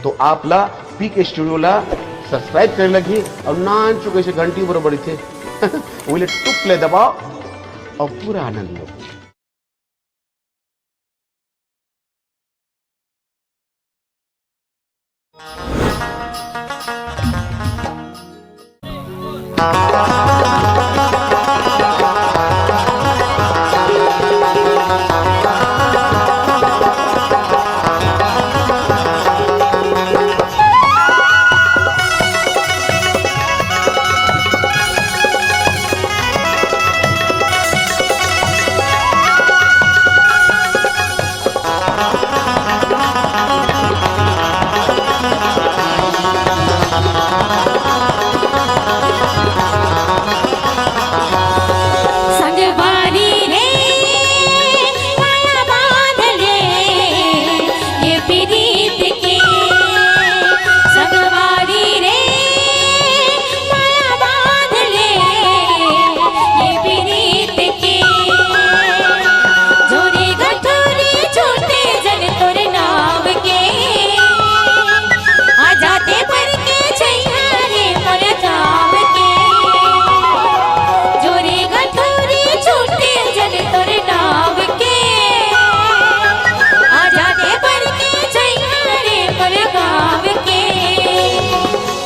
तो आपला पीके स्टुडिओला सबस्क्राईब करायला लगी और नान चुके से घंटी बरोबर इथे उले टुपले दबाव और पूरा आनंद लो।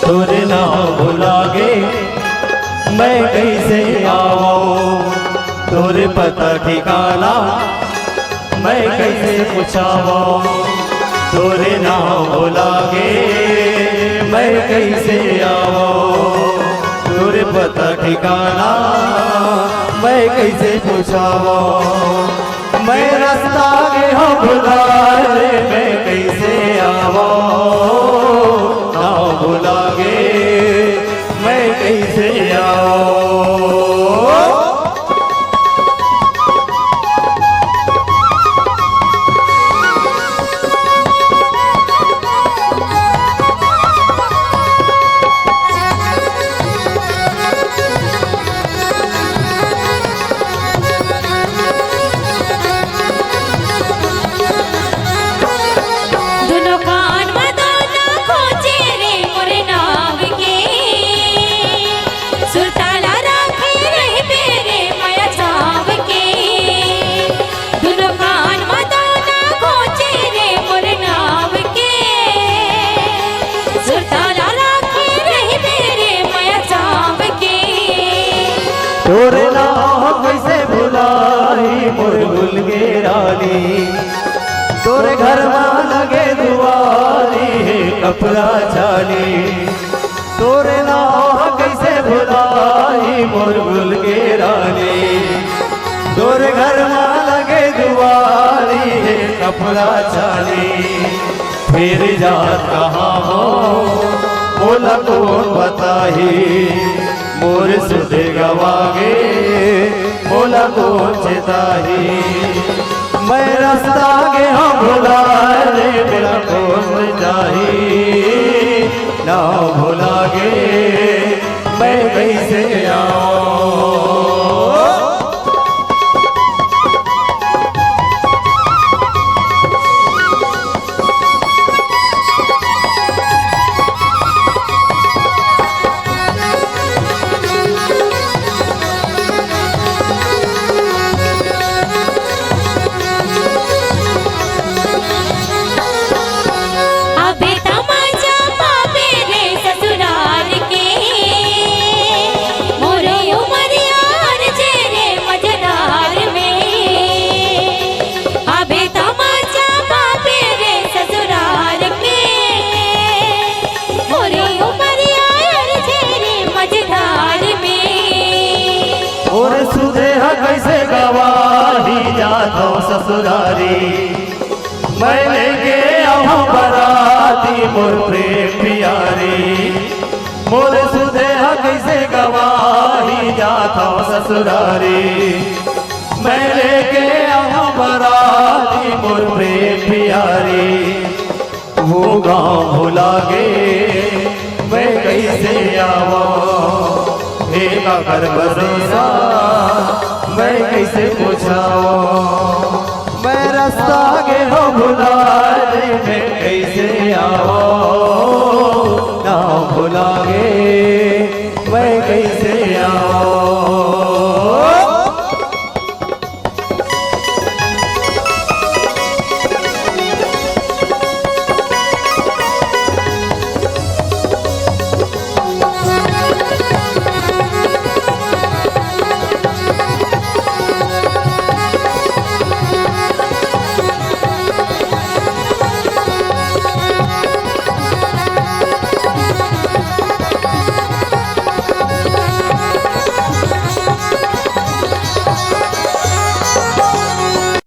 तोरे ना भुलागे मैं कैसे आऊं, तोरे पता ठिकाना मैं कैसे पूछाऊं। तोरे ना भुलागे मैं कैसे आऊं, तोरे पता ठिकाना मैं कैसे पूछाऊं। मैं रास्ता के हो भुलाए मैं कैसे आऊं, ना भुलागे मैं कैसे आऊं। तोरे नाम कैसे भुलाई मोर भूल गे रानी, तोरे घर में लगे दुआरी है कपड़ा चाली। तोरे नाम कैसे भुलाई मोर भूल गे रानी, तोरे घर में लगे दुआरी है कपड़ा चाली। फिर जात कहाँ हो बोला कौन बताही, मोर सुधे गवागे बोला कौन चेताही। मैं रास्ता के हम भुलाए मेरा कौन जाही, ना भुलागे मैं कैसे आऊं। कैसे गवाही जातो ससुरारी, मैं लेके आऊं बराती मोर प्रेम प्यारी। मोर सुदेहा कैसे गवाही जातो ससुरारी, मैं लेके आऊं बराती मोर प्रेम प्यारी। वो गाँव भुला गे मैं कैसे आऊं, हे कर भरोसा मैं कैसे पूछाऊं। मैं रास्ता के हो भुलाए मैं कैसे आऊं।